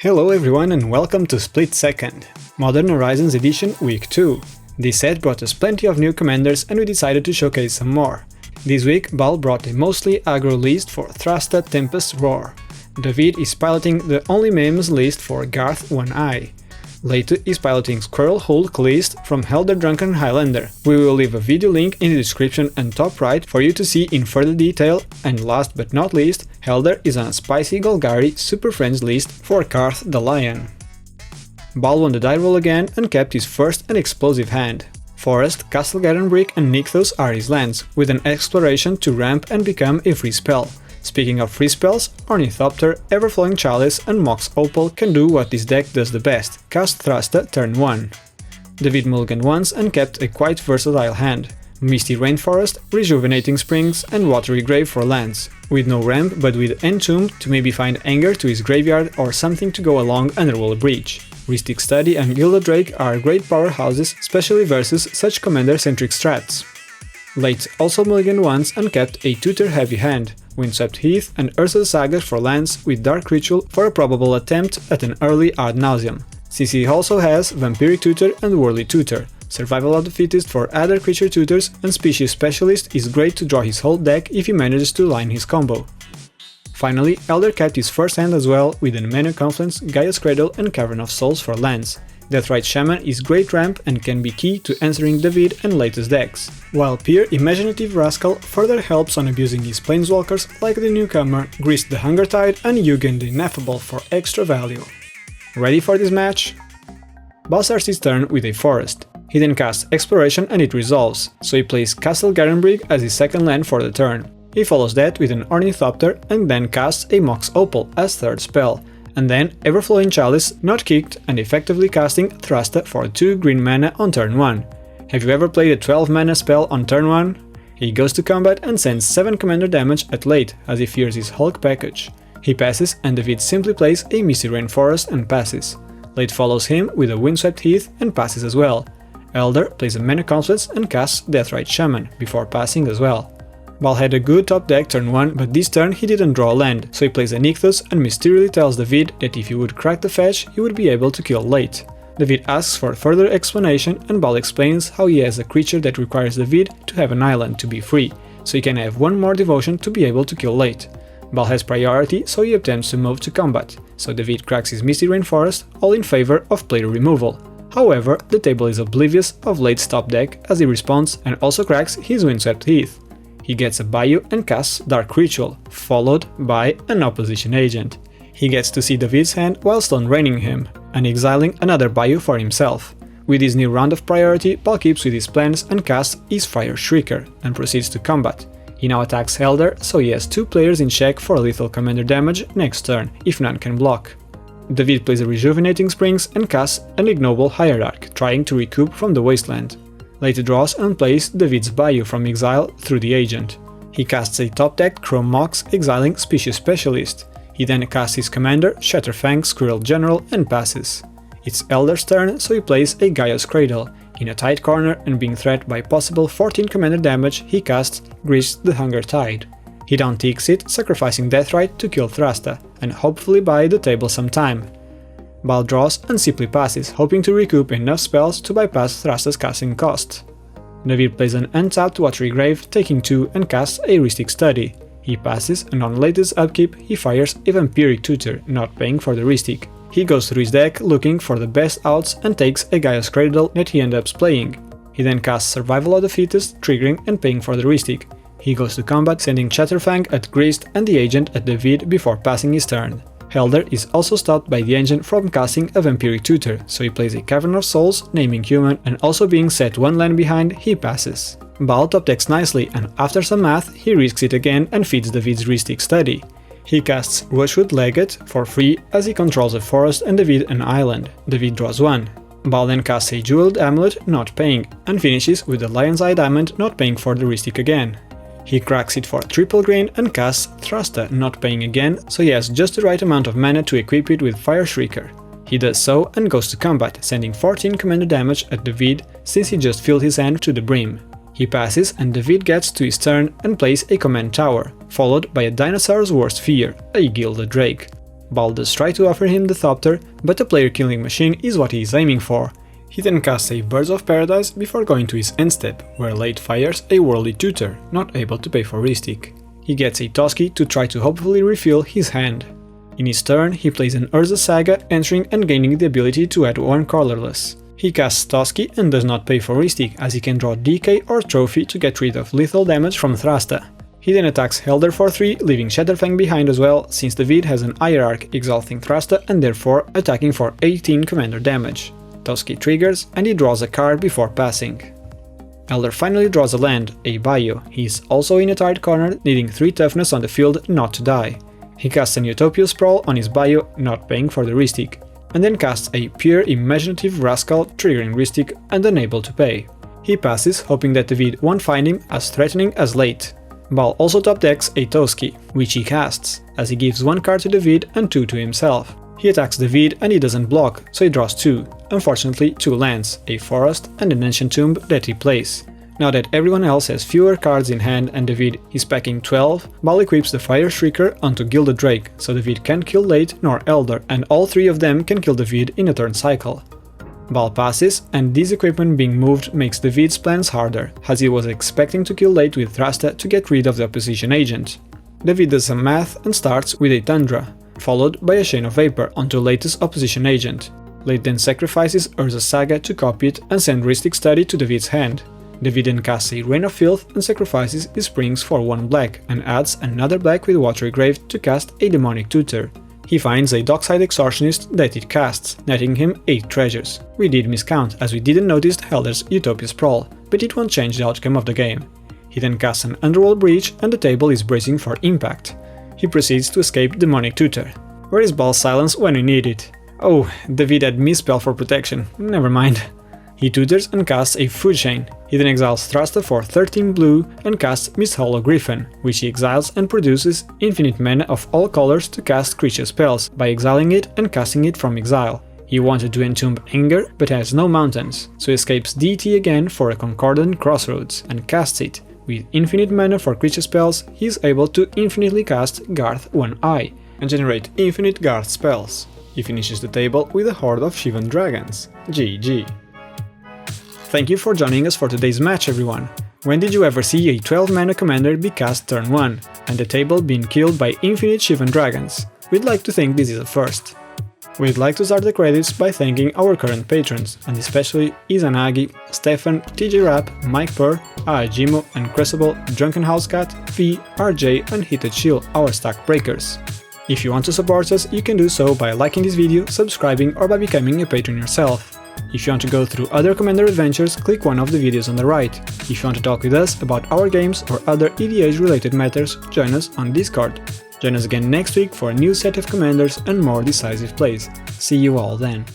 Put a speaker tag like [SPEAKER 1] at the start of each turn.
[SPEAKER 1] Hello everyone and welcome to SplitSecond, Modern Horizons Edition Week 2. This set brought us plenty of new commanders and we decided to showcase some more. This week Baal brought a mostly aggro list for Thrasta, Tempest, Roar. David is piloting TheOnlyMeme's list for Garth One-Eye. Leite is piloting Squirrel Hulk list from Hélder, Drunken, Highlander. We will leave a video link in the description and top right for you to see in further detail, and last but not least, Hélder is on a spicy Golgari Super Friends list for Carth the Lion. Baal won the die roll again and kept his first and explosive hand. Forest, Castle Brick and Nykthos are his lands, with an exploration to ramp and become a free spell. Speaking of free spells, Ornithopter, Everflowing Chalice and Mox Opal can do what this deck does the best, cast Thrasta turn 1. David mulliganed once and kept a quite versatile hand. Misty Rainforest, Rejuvenating Springs and Watery Grave for lands, with no ramp but with Entomb to maybe find anger to his graveyard or something to go along Underworld Breach. Rhystic Study and Gilded Drake are great powerhouses, especially versus such commander-centric strats. Leite also mulliganed once and kept a tutor-heavy hand, Windswept Heath and Urza's Saga for lands with Dark Ritual for a probable attempt at an early Ad Nauseam. CC also has Vampiric Tutor and Whirly Tutor. Survival of the Fittest for other creature tutors, and Species Specialist is great to draw his whole deck if he manages to line his combo. Finally, Hélder kept his first hand as well with an Mana Confluence, Gaia's Cradle and Cavern of Souls for lands. Deathrite Shaman is great ramp and can be key to answering David and latest decks, while Pure Imaginative Rascal further helps on abusing his planeswalkers like the newcomer Grist the Hunger Tide and Yugen the Ineffable for extra value. Ready for this match? Baal starts his turn with a Forest. He then casts Exploration and it resolves, so he plays Castle Garenbrig as his second land for the turn. He follows that with an Ornithopter and then casts a Mox Opal as third spell, and then Everflowing Chalice, not kicked, and effectively casting Thrasta for 2 green mana on turn 1. Have you ever played a 12 mana spell on turn 1? He goes to combat and sends 7 commander damage at Leite as he fears his Hulk package. He passes and David simply plays a Misty Rainforest and passes. Leite follows him with a Windswept Heath and passes as well. Hélder plays a Mana Confluence and casts Deathrite Shaman before passing as well. Baal had a good top deck turn 1, but this turn he didn't draw a land, so he plays a Nykthos and mysteriously tells David that if he would crack the fetch, he would be able to kill Leite. David asks for further explanation and Baal explains how he has a creature that requires David to have an island to be free, so he can have one more devotion to be able to kill Leite. Baal has priority, so he attempts to move to combat, so David cracks his Misty Rainforest, all in favor of player removal. However, the table is oblivious of Leite's top deck as he responds and also cracks his Windswept Heath. He gets a Bayou and casts Dark Ritual, followed by an Opposition Agent. He gets to see David's hand while stone raining him, and exiling another Bayou for himself. With his new round of priority, Baal keeps with his plans and casts his Fire Shrieker, and proceeds to combat. He now attacks Hélder, so he has 2 players in check for lethal commander damage next turn, if none can block. David plays a Rejuvenating Springs and casts an Ignoble Hierarch, trying to recoup from the Wasteland. Leite draws and plays David's Bayou from exile through the agent. He casts a top-decked Chrome Mox, exiling Species Specialist. He then casts his commander, Chatterfang, Squirrel General, and passes. It's Hélder's turn, so he plays a Gaia's Cradle. In a tight corner and being threatened by possible 14 commander damage, he casts Grist the Hunger Tide. He down-ticks it, sacrificing Deathrite to kill Thrasta, and hopefully buy the table some time. Baal draws and simply passes, hoping to recoup enough spells to bypass Thrasta's casting cost. David plays an untapped Watery Grave, taking 2 and casts a Rhystic Study. He passes and on latest upkeep he fires a Vampiric Tutor, not paying for the Rhystic. He goes through his deck looking for the best outs and takes a Gaia's Cradle that he ends up playing. He then casts Survival of the Fittest, triggering and paying for the Rhystic. He goes to combat, sending Chatterfang at Grist and the agent at David before passing his turn. Hélder is also stopped by the engine from casting a Vampiric Tutor, so he plays a Cavern of Souls, naming Human, and also being set 1 land behind, he passes. Baal top decks nicely, and after some math, he risks it again and feeds David's Rhystic Study. He casts Rushwood Legate for free as he controls a forest and David an island. David draws 1. Baal then casts a Jeweled Amulet, not paying, and finishes with the Lion's Eye Diamond, not paying for the Rhystic again. He cracks it for triple green and casts Thrasta, not paying again, so he has just the right amount of mana to equip it with Fire Shrieker. He does so and goes to combat, sending 14 commander damage at David since he just filled his hand to the brim. He passes and David gets to his turn and plays a command tower, followed by a dinosaur's worst fear, a Gilded Drake. Baal does try to offer him the Thopter, but a player killing machine is what he is aiming for. He then casts a Birds of Paradise before going to his end step, where Leite fires a Worldly Tutor, not able to pay for Ristic. He gets a Toski to try to hopefully refill his hand. In his turn, he plays an Urza Saga, entering and gaining the ability to add one colorless. He casts Toski and does not pay for Ristic, as he can draw DK or Trophy to get rid of lethal damage from Thrasta. He then attacks Hélder for 3, leaving Chatterfang behind as well, since the Vid has an Hierarch exalting Thrasta and therefore attacking for 18 commander damage. Toski triggers and he draws a card before passing. Hélder finally draws a land, a Bio. He is also in a tight corner, needing 3 toughness on the field not to die. He casts an Utopia Sprawl on his Bio, not paying for the Ristic, and then casts a pure imaginative Rascal, triggering Ristic and unable to pay. He passes, hoping that the Vid won't find him as threatening as Leite. Baal also top decks a Toski, which he casts, as he gives 1 card to the Vid and 2 to himself. He attacks the Vid and he doesn't block, so he draws 2, unfortunately 2 lands, a forest and an ancient tomb that he plays. Now that everyone else has fewer cards in hand and the Vid is packing 12, Baal equips the Fire Shrieker onto Gilded Drake, so the Vid can't kill Leite nor Hélder, and all 3 of them can kill the Vid in a turn cycle. Baal passes, and this equipment being moved makes the Vid's plans harder, as he was expecting to kill Leite with Thrasta to get rid of the opposition agent. The Vid does some math and starts with a Tundra, followed by a Chain of Vapor onto Leite's opposition agent. Leite then sacrifices Urza Saga to copy it and send Ristic Study to the Vid's hand. The Vid then casts a Rain of Filth and sacrifices his Springs for 1 black, and adds another black with Watery Grave to cast a Demonic Tutor. He finds a Dockside Extortionist that it casts, netting him 8 treasures. We did miscount, as we didn't notice Hélder's Utopia Sprawl, but it won't change the outcome of the game. He then casts an Underworld Breach and the table is bracing for impact. He proceeds to escape Demonic Tutor. Where is Baal's silence when we need it? Oh, the Vid had Misspell for protection, never mind. He tutors and casts a Food Chain. He then exiles Thrasta for 13 blue and casts Misthollow Griffin, which he exiles and produces infinite mana of all colors to cast creature spells, by exiling it and casting it from exile. He wanted to entomb Anger, but has no mountains, so he escapes DT again for a Concordant Crossroads and casts it. With infinite mana for creature spells, he is able to infinitely cast Garth One-Eye and generate infinite Garth spells. He finishes the table with a horde of Shivan dragons. GG. Thank you for joining us for today's match, everyone. When did you ever see a 12 mana commander be cast turn 1, and the table being killed by infinite Shivan dragons? We'd like to think this is a first. We'd like to start the credits by thanking our current patrons, and especially Izanagi, Stefan, TJ Rapp, Mike Purr, Aajimo and Crucible, Drunken Housecat, V, RJ and Heated Chill, our stack breakers. If you want to support us, you can do so by liking this video, subscribing or by becoming a patron yourself. If you want to go through other Commander adventures, click one of the videos on the right. If you want to talk with us about our games or other EDH related matters, join us on Discord. Join us again next week for a new set of Commanders and more decisive plays. See you all then.